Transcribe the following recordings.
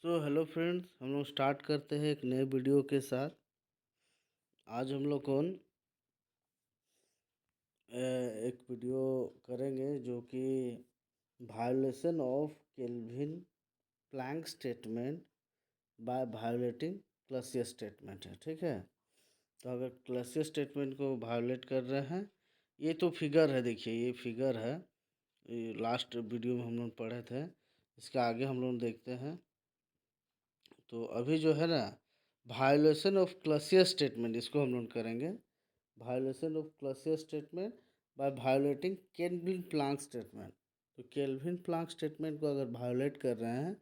Hello friends, हम लोग start करते हैं एक नए वीडियो के साथ। आज हम लोग एक वीडियो करेंगे जो कि violation of Kelvin Planck statement by violating Clausius statement है। ठीक है, तो अगर क्लॉसियस स्टेटमेंट को वायोलेट कर रहे हैं, ये तो फिगर है, देखिए ये फिगर है, ये लास्ट वीडियो में हम लोग पढ़े थे। इसके आगे हम लोग देखते हैं। तो अभी जो है ना, वायोलेशन ऑफ क्लॉसियस स्टेटमेंट, इसको हम लोग करेंगे। Violation of Clausius statement by violating Kelvin Planck statement. तो केल्विन प्लैंक स्टेटमेंट को अगर वायोलेट कर रहे हैं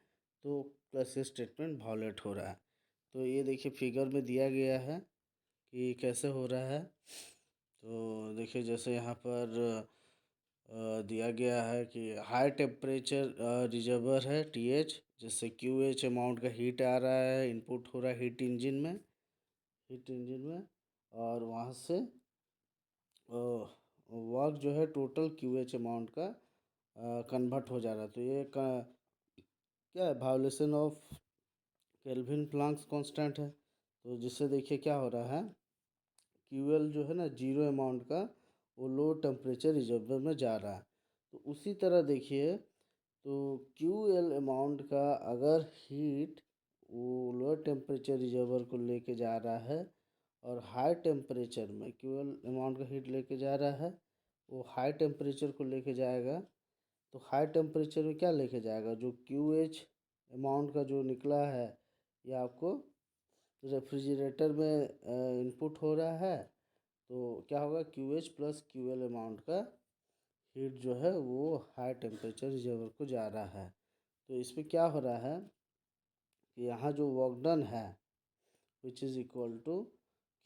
तो क्लॉसियस स्टेटमेंट वायोलेट हो रहा है। तो ये देखिए फिगर में दिया गया है कि कैसे हो रहा है। तो देखिए जैसे यहाँ पर दिया गया है कि हाई टेम्परेचर रिजर्वर है TH, जिससे QH अमाउंट का हीट आ रहा है, इनपुट हो रहा है हीट इंजन में, और वहाँ से वर्क जो है टोटल QH अमाउंट का कन्वर्ट हो जा रहा है। तो ये क्या है, violation of Kelvin Planck constant है। तो जिससे देखिए क्या हो रहा है, QL जो है ना जीरो अमाउंट का, वो लो टेम्परेचर रिजर्वर में जा रहा है। तो उसी तरह देखिए, तो QL अमाउंट का अगर हीट वो लोअर टेम्परेचर रिजर्वर को लेके जा रहा है, और हाई टेम्परेचर में QL अमाउंट का हीट लेके जा रहा है, वो हाई टेम्परेचर को लेके जाएगा। तो हाई टेम्परेचर में क्या लेके जाएगा, जो QH अमाउंट का जो निकला है, ये आपको रेफ्रिजरेटर में इनपुट हो रहा है। तो क्या होगा, QH प्लस QL अमाउंट का हीट जो है वो हाई टेम्परेचर रिजर्वर को जा रहा है। तो इसमें क्या हो रहा है कि यहाँ जो वर्क डन है which is equal to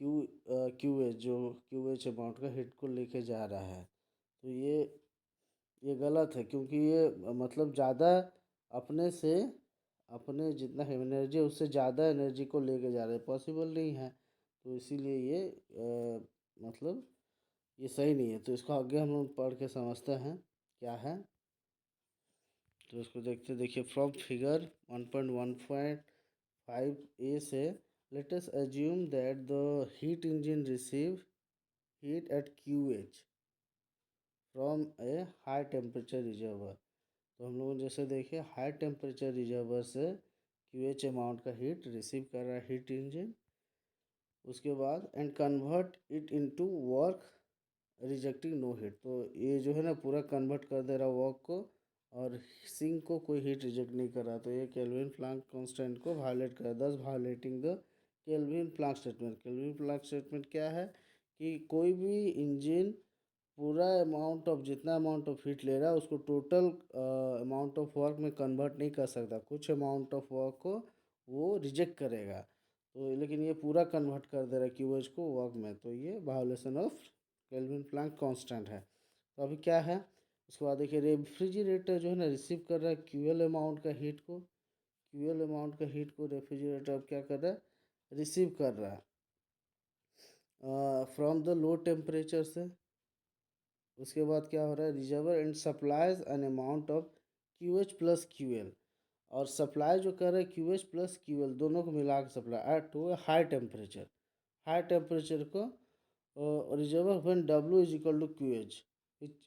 QH, जो QH अमाउंट का हीट को लेके जा रहा है। तो ये गलत है, क्योंकि ये मतलब ज़्यादा अपने से, अपने जितना एनर्जी है उससे ज़्यादा एनर्जी को लेके जा रहा है, पॉसिबल नहीं है। तो इसीलिए ये मतलब ये सही नहीं है। तो इसको आगे हम लोग पढ़ के समझते हैं क्या है। तो इसको देखिए फ्रॉम फिगर 1.1.5a से, let us assume that the heat engine receive heat at QH from a high temperature reservoir. तो हम लोग जैसे देखिए हाई टेम्परेचर रिजर्वर से QH अमाउंट का हीट रिसीव कर रहा है हीट इंजन। उसके बाद and convert it into work rejecting no heat. तो ये जो है ना पूरा कन्वर्ट कर दे रहा वर्क को, और सिंक को कोई हीट रिजेक्ट नहीं कर रहा। तो ये केल्विन प्लैंक कांस्टेंट को वायलेट कर, thus violating the Kelvin Planck statement. Kelvin Planck statement क्या है कि कोई भी इंजन पूरा अमाउंट ऑफ, जितना अमाउंट ऑफ हीट ले रहा है उसको टोटल अमाउंट ऑफ वर्क में कन्वर्ट नहीं कर सकता। कुछ अमाउंट ऑफ वर्क को वो रिजेक्ट करेगा। तो लेकिन ये पूरा कन्वर्ट कर दे रहा है QH को वर्क में। तो ये violation of Kelvin Planck constant है। तो अभी क्या है, उसके बाद देखिए रेफ्रिजरेटर जो है ना रिसीव कर रहा है QL अमाउंट का हीट को। QL अमाउंट का हीट को रेफ्रिजरेटर अब क्या कर रहा है, रिसीव कर रहा है फ्रॉम द लो टेम्परेचर से। उसके बाद क्या हो रहा है, reservoir and supplies an amount of QH plus QL। और सप्लाई जो कर रहा है QH प्लस QL दोनों को मिला के supply at to high temperature. High temperature को reservoir when W is equal to QH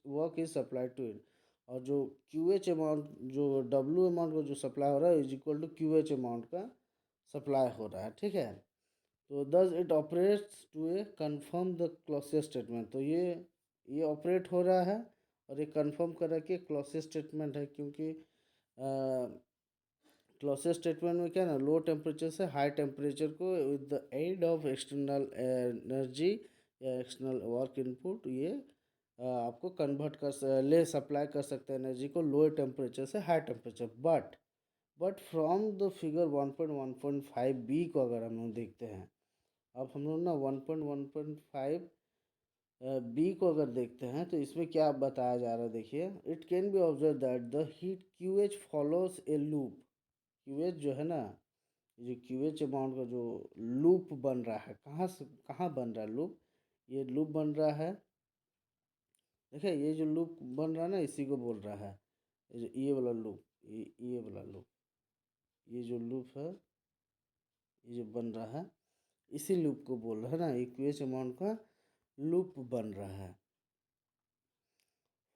work is supply to it. और जो QH अमाउंट, जो W अमाउंट को जो सप्लाई हो रहा है is equal to QH amount का सप्लाई हो रहा है। ठीक है, तो thus it operates to a confirm the Clausius statement. तो ये ऑपरेट हो रहा है और ये कंफर्म कर रहा है कि क्लॉसियस स्टेटमेंट है, क्योंकि क्लॉसियस स्टेटमेंट में क्या ना, लो टेम्परेचर से हाई टेम्परेचर को with the aid of external energy या एक्सटर्नल वर्क इनपुट, ये आपको कन्वर्ट ले सप्लाई कर सकते हैं एनर्जी को लो टेम्परेचर से high temperature. But from the figure 1.1.5b को अगर हम लोग देखते हैं, अब हम लोग ना 1.1.5 बी को अगर देखते हैं, तो इसमें क्या बताया जा रहा है, देखिए it can be observe that the heat QH follows A loop. QH जो है ना, जो QH अमाउंट का जो लूप बन रहा है, कहाँ से कहाँ बन रहा है लूप, ये लूप बन रहा है। देखिए ये जो लूप बन रहा है ना, इसी को बोल रहा है, ये वाला लूप, ये वाला लूप, ये जो लूप है, ये जो बन रहा है, इसी लूप को बोल रहा है ना, इक्वेच अमाउंट का लूप बन रहा है।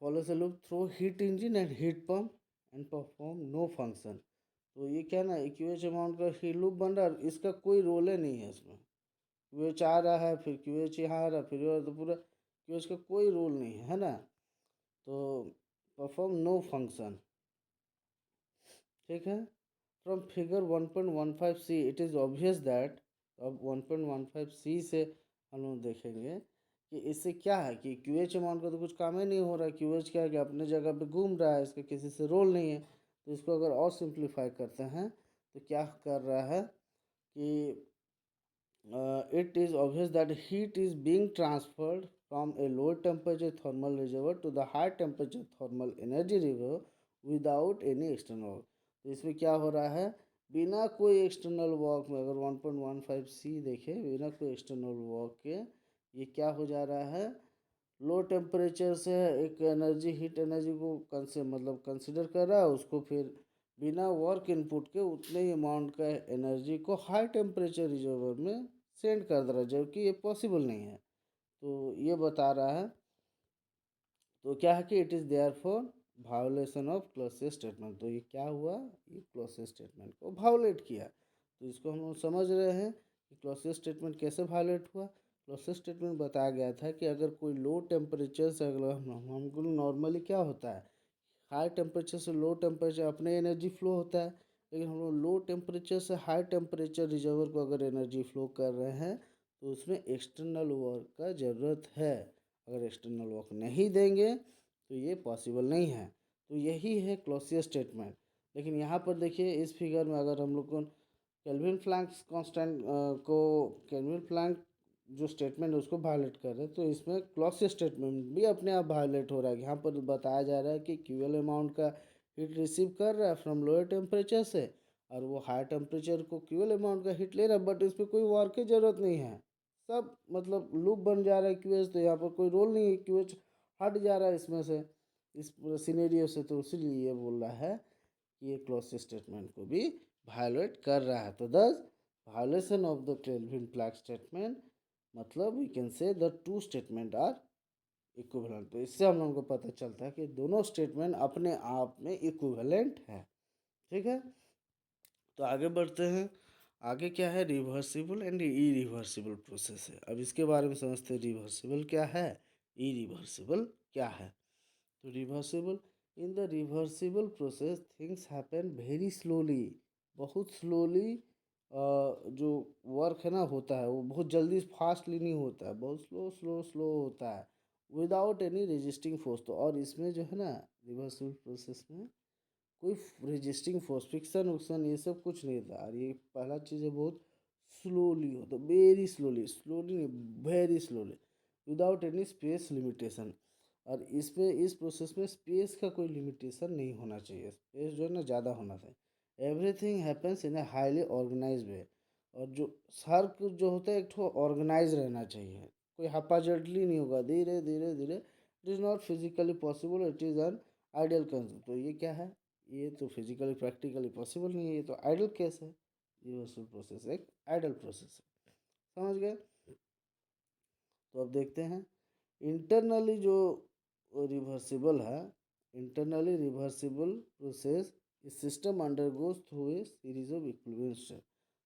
follows a loop through heat engine and heat pump and perform no function। तो ये क्या ना, QH अमाउंट का ही लूप बन रहा है, इसका कोई रोल ही नहीं है इसमें। QH आ रहा है, फिर QH यहाँ आ रहा है, फिर तो पूरा QH का कोई रोल नहीं है ना। तो परफॉर्म नो फंक्शन, ठीक है। From figure 1.15C it is obvious that, अब 1.15C से हम लोग देखेंगे कि इससे क्या है कि QH अमाउंट का तो कुछ काम ही नहीं हो रहा है। QH क्या है कि अपने जगह पे घूम रहा है, इसका किसी से रोल नहीं है। तो इसको अगर और सिंप्लीफाई करते हैं तो क्या कर रहा है कि it is obvious that heat is being transferred from a low temperature thermal reservoir to the high temperature thermal energy reservoir without any external work। तो इसमें क्या हो रहा है, बिना कोई एक्सटर्नल वर्क में, अगर 1.15C देखें, बिना कोई एक्सटर्नल वर्क के ये क्या हो जा रहा है, लो टेम्परेचर से एक एनर्जी, हीट एनर्जी को कंसिडर कर रहा है, उसको फिर बिना वर्क इनपुट के उतने ही अमाउंट का एनर्जी को हाई टेम्परेचर रिजर्वर में सेंड कर दे रहा है, जबकि ये पॉसिबल नहीं है। तो ये बता रहा है, तो क्या है कि it is therefore violation of Clausius statement. तो ये क्या हुआ, ये क्लॉसियस स्टेटमेंट को वायोलेट किया। तो इसको हम लोग समझ रहे हैं कि क्लॉसियस स्टेटमेंट कैसे वायोलेट हुआ। क्लॉसियस स्टेटमेंट बताया गया था कि अगर कोई लो टेम्परेचर से, अगर हमको नॉर्मली क्या होता है, हाई टेम्परेचर से लो टेम्परेचर अपने एनर्जी फ्लो होता है, लेकिन हम लोग लो टेम्परेचर से हाई टेम्परेचर रिजर्वर को अगर एनर्जी फ्लो कर रहे हैं तो उसमें एक्सटर्नल वर्क का ज़रूरत है। अगर एक्सटर्नल वर्क नहीं देंगे तो ये पॉसिबल नहीं है। तो यही है क्लॉसियस स्टेटमेंट। लेकिन यहाँ पर देखिए, इस फिगर में अगर हम लोग को केल्विन प्लैंक्स कांस्टेंट को, केल्विन प्लैंक जो स्टेटमेंट है उसको वायलेट कर रहे हैं, तो इसमें क्लॉसियस स्टेटमेंट भी अपने आप वायलेट हो रहा है। यहाँ पर बताया जा रहा है कि QL अमाउंट का हीट रिसीव कर रहा है फ्रॉम लोअर टेम्परेचर से, और वो हाई टेम्परेचर को QL अमाउंट का हीट ले रहा है, बट इस पर कोई वर्क की ज़रूरत नहीं है। सब लूप बन जा रहा है QH, तो यहाँ पर कोई रोल नहीं है, QH हट जा रहा है इसमें से, इस पूरे सिनेरियो से। तो इसीलिए ये बोल रहा है कि ये क्लॉसियस स्टेटमेंट को भी वायलेट कर रहा है। तो thus violation of the Kelvin Planck statement, मतलब we can say the two statement are equivalent. तो इससे हम लोगों को पता चलता है कि दोनों स्टेटमेंट अपने आप में इक्विवेलेंट है, ठीक है। तो आगे बढ़ते हैं। आगे क्या है, रिवर्सिबल एंड इरिवर्सिबल प्रोसेस है। अब इसके बारे में समझते हैं, रिवर्सिबल क्या है, इरिवर्सिबल क्या है। तो reversible, in the reversible process things happen very slowly, बहुत स्लोली। जो वर्क है ना होता है वो बहुत जल्दी फास्टली नहीं होता है, बहुत स्लो स्लो स्लो होता है, विदाउट एनी रेजिस्टिंग फोर्स। तो और इसमें जो है ना, रिवर्सिबल प्रोसेस में कोई रेजिस्टिंग फोर्स, फ्रिक्शन उक्शन ये सब कुछ नहीं था। और ये पहला चीज़ है, बहुत स्लोली होता, वेरी स्लोली, स्लोली नहीं very slowly, without any space limitation. और इसमें, इस प्रोसेस में स्पेस का कोई लिमिटेशन नहीं होना चाहिए, स्पेस जो है ना ज़्यादा होना चाहिए। Everything happens in a highly organize way. और जो हर कुछ जो होता है एक ठो ऑर्गेनाइज रहना चाहिए, कोई हापाजर्डली नहीं होगा, धीरे धीरे धीरे। It is not physically possible, it is an ideal concept. तो ये क्या है, ये तो फिजिकली प्रैक्टिकली पॉसिबल नहीं है, ये तो आइडल केस है। रिवर्सल प्रोसेस एक आइडल प्रोसेस है, समझ गए। तो अब देखते हैं इंटरनली जो रिवर्सिबल है, internally reversible process system undergoes through a series of equilibrium state.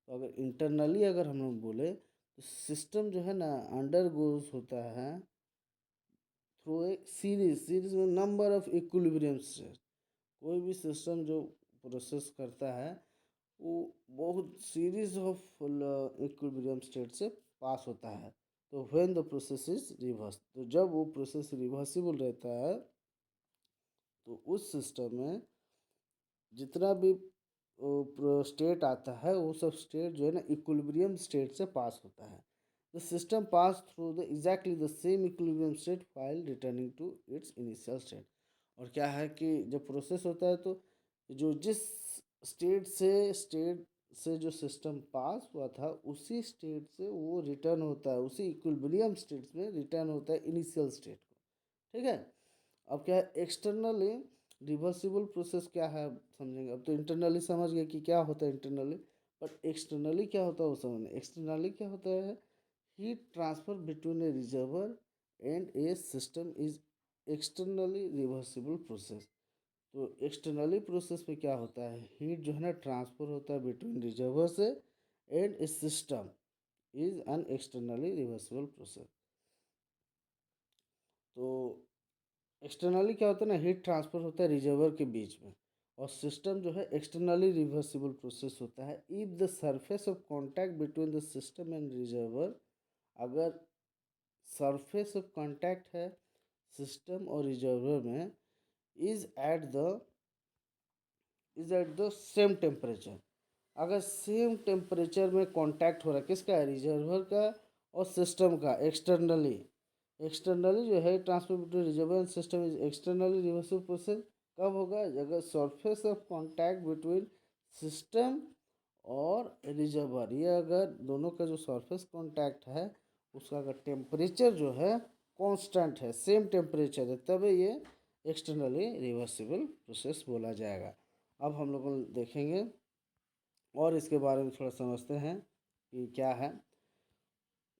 तो अगर इंटरनली अगर हम लोग बोले तो सिस्टम जो है ना अंडरगोज होता है थ्रू ए सीरीज में नंबर ऑफ इक्विलिब्रियम स्टेट। कोई भी सिस्टम जो प्रोसेस करता है वो बहुत सीरीज ऑफ इक्विलिब्रियम स्टेट से पास होता है। तो when the process is reverse, तो जब वो प्रोसेस रिवर्सिबल रहता है तो उस सिस्टम में जितना भी स्टेट आता है वो सब स्टेट जो है ना इक्विलिब्रियम स्टेट से पास होता है। The system pass through the exactly the same equilibrium state while returning to its initial state. और क्या है कि जब प्रोसेस होता है तो जो जिस स्टेट से जो सिस्टम पास हुआ था उसी स्टेट से वो रिटर्न होता है, उसी इक्विलिब्रियम स्टेट्स में रिटर्न होता है इनिशियल स्टेट को, ठीक है। अब क्या है, एक्सटर्नली रिवर्सिबल प्रोसेस क्या है अब समझेंगे। अब तो इंटरनली समझ गए कि क्या होता है इंटरनली, बट एक्सटर्नली क्या होता है वो समझना। एक्सटर्नली क्या होता है, heat transfer between A reservoir and A system is externally reversible process. तो एक्सटर्नली प्रोसेस में क्या होता है, हीट जो है ना ट्रांसफर होता है बिटवीन रिजर्वर से and A system is an externally reversible process. तो एक्सटर्नली क्या होता है ना, हीट ट्रांसफर होता है रिजर्वर के बीच में, और सिस्टम जो है एक्सटर्नली रिवर्सिबल प्रोसेस होता है if the surface of contact between the system and reservoir. अगर सरफेस ऑफ कांटेक्ट है सिस्टम और रिजर्वर में is at the same temperature. अगर सेम टेम्परेचर में कांटेक्ट हो रहा है किसका, रिजर्वर का और सिस्टम का, एक्सटर्नली। एक्सटर्नली जो है transfer between reservoir and system is externally reversible process कब होगा, अगर surface of contact between system और रिजर्वर, ये अगर दोनों का जो सरफेस कांटेक्ट है उसका अगर टेम्परेचर जो है कांस्टेंट है, सेम टेम्परेचर है, तब ये एक्सटर्नली रिवर्सिबल प्रोसेस बोला जाएगा। अब हम लोग देखेंगे और इसके बारे में थोड़ा समझते हैं कि क्या है।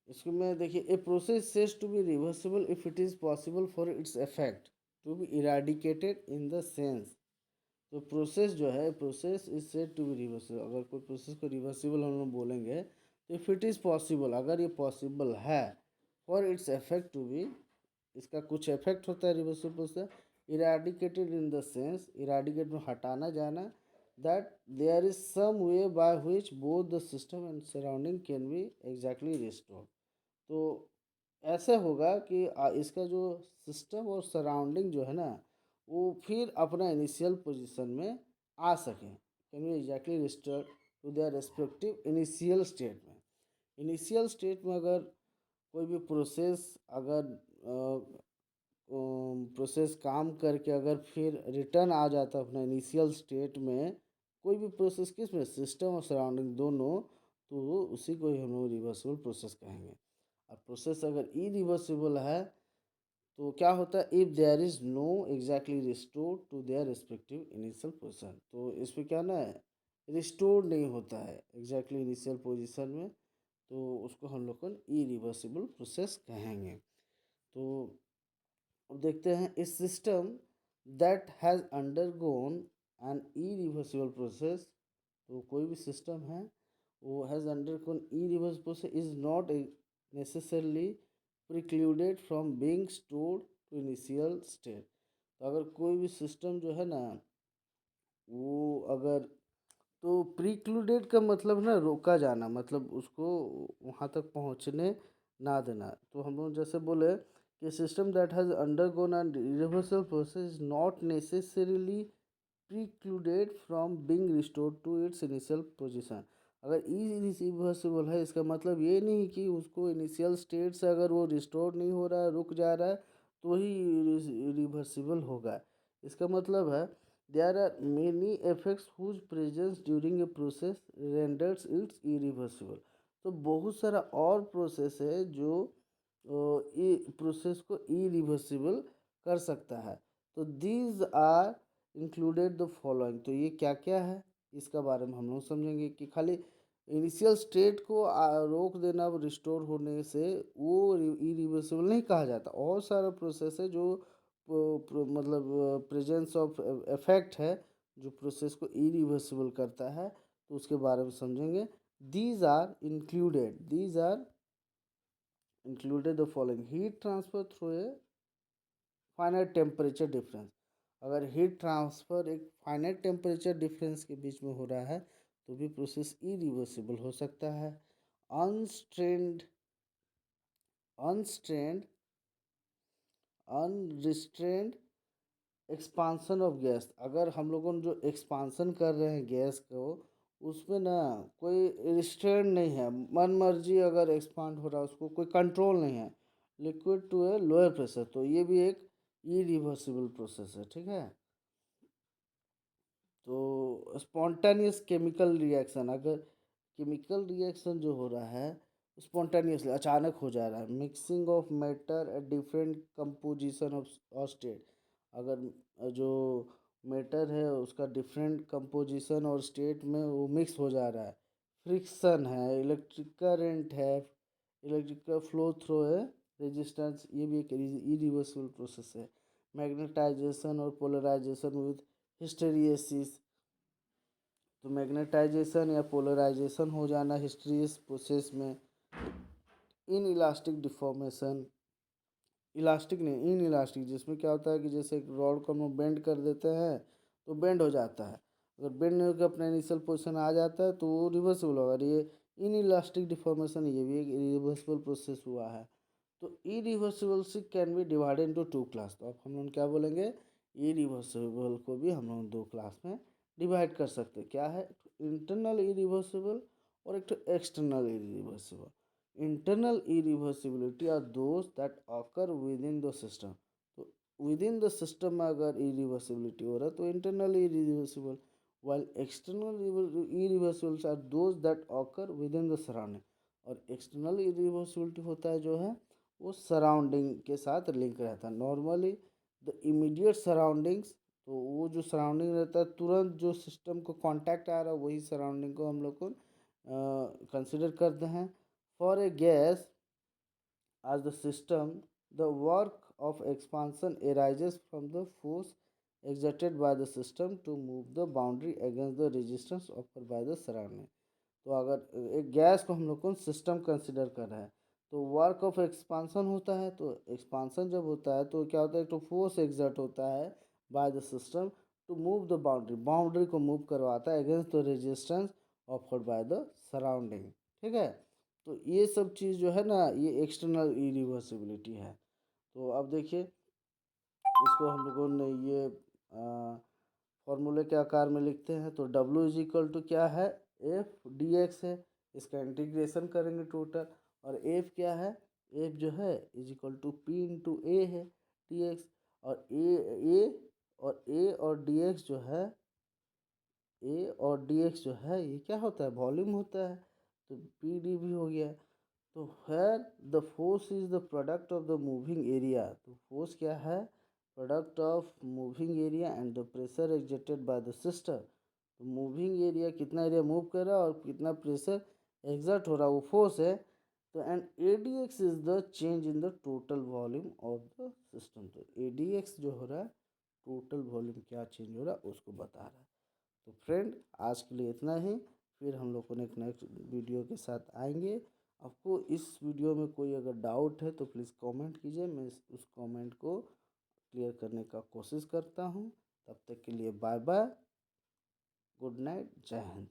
इसमें देखिए, a process says to be reversible if it is possible for its effect to be eradicated in the sense. तो प्रोसेस जो है, process is said to be reversible, अगर कोई प्रोसेस को रिवर्सिबल हम लोग बोलेंगे तो इफ़ इट इज़ पॉसिबल, अगर ये पॉसिबल है for its effect to be, इसका कुछ इफेक्ट होता है reversible process, eradicated in the sense, eradicate में हटाना जाना, that there is some way by which both the system and surrounding can be exactly restored। तो ऐसे होगा कि इसका जो सिस्टम और सराउंडिंग जो है ना वो फिर अपना इनिशियल पोजीशन में आ सकें, can be exactly restore to their respective initial state में। इनिशियल स्टेट में अगर कोई भी प्रोसेस अगर प्रोसेस काम करके अगर फिर रिटर्न आ जाता अपना इनिशियल स्टेट में, कोई भी प्रोसेस किस में, सिस्टम और सराउंडिंग दोनों, तो उसी को ही हम लोग रिवर्सिबल प्रोसेस कहेंगे। और प्रोसेस अगर इरिवर्सिबल है तो क्या होता है, if there is no exactly restore to their respective initial position. तो इसमें क्या ना है, रिस्टोर नहीं होता है एग्जैक्टली इनिशियल पोजीशन में, तो उसको हम लोग को इरिवर्सिबल प्रोसेस कहेंगे। तो अब देखते हैं, इस system that has undergone an irreversible process. तो कोई भी सिस्टम है वो has undergone irreversible process is not necessarily precluded from being stored to initial state. तो अगर कोई भी सिस्टम जो है ना वो अगर, तो प्रिक्लूडेड का मतलब ना रोका जाना, मतलब उसको वहाँ तक पहुँचने ना देना। तो हम लोग जैसे बोले कि system that has undergone an reversal process not necessarily precluded from being restored to its initial position. अगर इरिवर्सिबल है इसका मतलब ये नहीं कि उसको इनिशियल स्टेट से अगर वो रिस्टोर नहीं हो रहा है, रुक जा रहा है, तो ही रिवर्सिबल होगा। इसका मतलब है there are many effects whose presence during a process renders its irreversible. तो बहुत सारा और प्रोसेस है जो प्रोसेस को इरिवर्सिबल कर सकता है। तो these are included the following. तो ये क्या क्या है इसका बारे में हम लोग समझेंगे कि खाली इनिशियल स्टेट को रोक देना रिस्टोर होने से वो इरिवर्सिबल नहीं कहा जाता। और सारा प्रोसेस है जो मतलब प्रेजेंस ऑफ इफेक्ट है जो प्रोसेस को इरिवर्सिबल करता है, तो उसके बारे में समझेंगे। These are included the following, heat transfer through a finite temperature difference. अगर हीट ट्रांसफ़र एक फाइनाइट टेम्परेचर डिफरेंस के बीच में हो रहा है तो भी प्रोसेस इरिवर्सिबल हो सकता है। अनस्ट्रेन्ड अनस्ट्रेन्ड अनरिस्ट्रेन्ड एक्सपांसन ऑफ गैस। अगर हम लोगों ने जो एक्सपांसन कर रहे हैं गैस को, उसमें ना कोई रिस्ट्रेंट नहीं है, मन मर्जी अगर एक्सपांड हो रहा है उसको कोई कंट्रोल नहीं है, liquid to a lower pressure, तो ये भी एक इरिवर्सिबल प्रोसेस है। ठीक है। तो स्पॉन्टेनियस केमिकल रिएक्शन, अगर केमिकल रिएक्शन जो हो रहा है स्पॉन्टेनियसली अचानक हो जा रहा है, mixing of matter at different composition of और स्टेट। अगर जो मैटर है उसका डिफरेंट कंपोजिशन और स्टेट में वो मिक्स हो जा रहा है, फ्रिक्शन है, इलेक्ट्रिक करंट है, इलेक्ट्रिक का फ्लो थ्रो है, रेजिस्टेंस, ये भी एक इरिवर्सिबल प्रोसेस है। मैग्नेटाइजेशन और पोलराइजेशन विद हिस्टेरिसिस, तो मैग्नेटाइजेशन या पोलराइजेशन हो जाना हिस्टेरिसिस प्रोसेस में। इन इलास्टिक डिफॉर्मेशन, इलास्टिक नहीं इन इलास्टिक, जिसमें क्या होता है कि जैसे एक रॉड को हम बेंड कर देते हैं तो बेंड हो जाता है, अगर बेंड नहीं होकर अपने इनिशियल पोजीशन आ जाता है तो वो रिवर्सिबल होगा। और ये इन इलास्टिक डिफॉर्मेशन, ये भी एक रिवर्सिबल प्रोसेस हुआ है। तो irreversible can be divided into two class, तो अब हम लोग क्या बोलेंगे, इरिवर्सिबल को भी हम लोग दो क्लास में डिवाइड कर सकते हैं। क्या है, इंटरनल इरिवर्सिबल और एक तो external irreversible. Internal irreversibility are those that occur within the system, तो विद इन द सिस्टम में अगर इरिवर्सिबिलिटी हो रहा है तो internal irreversible, while external irreversibles are those that occur within the surrounding, और एक्सटर्नल इरिवर्सिबिलिटी होता है जो है वो सराउंडिंग के साथ लिंक रहता है। नॉर्मली द इमीडिएट सराउंडिंग्स, तो वो जो सराउंडिंग रहता है तुरंत जो सिस्टम को कांटेक्ट आ रहा है वही सराउंडिंग को हम लोग को कंसिडर करते हैं। For a gas as the system, the work of expansion arises from the force exerted by the system to move the boundary against the resistance offered by the surrounding। तो अगर एक gas को हम लोग को system consider कर रहे हैं तो वर्क ऑफ एक्सपांसन होता है, तो एक्सपांसन जब होता है तो क्या होता है, तो फोर्स एग्जर्ट होता है by the system to move the boundary, boundary को मूव करवाता है against the resistance offered by the surrounding. ठीक है, तो ये सब चीज़ जो है ना ये एक्सटर्नल इरिवर्सिबिलिटी है। तो अब देखिए इसको हम लोगों ने ये फॉर्मूले के आकार में लिखते हैं, तो W इज इक्वल टू क्या है, एफ डी एक्स है, इसका इंटीग्रेशन करेंगे टोटल, और एफ क्या है, एफ जो है is equal to P into A है डी एक्स, और ए और डी एक्स जो है, ए और डी एक्स जो है ये क्या होता है, वॉल्यूम होता है, तो पी डी भी हो गया। तो here the force is the product of the moving area, तो फोर्स क्या है, product of moving area and the pressure exerted by the system. तो मूविंग एरिया कितना एरिया मूव कर रहा है और कितना प्रेशर एग्जर्ट हो रहा है वो फोर्स है। तो and A D x is the change in the total volume of the system, तो ए डी एक्स जो हो रहा है टोटल वॉल्यूम क्या चेंज हो रहा है उसको बता रहा है। तो फ्रेंड आज के लिए इतना ही, फिर हम लोग को एक नेक्स्ट वीडियो के साथ आएंगे। आपको इस वीडियो में कोई अगर डाउट है तो प्लीज़ कमेंट कीजिए, मैं उस कमेंट को क्लियर करने का कोशिश करता हूँ। तब तक के लिए बाय बाय, गुड नाइट, जय हिंद।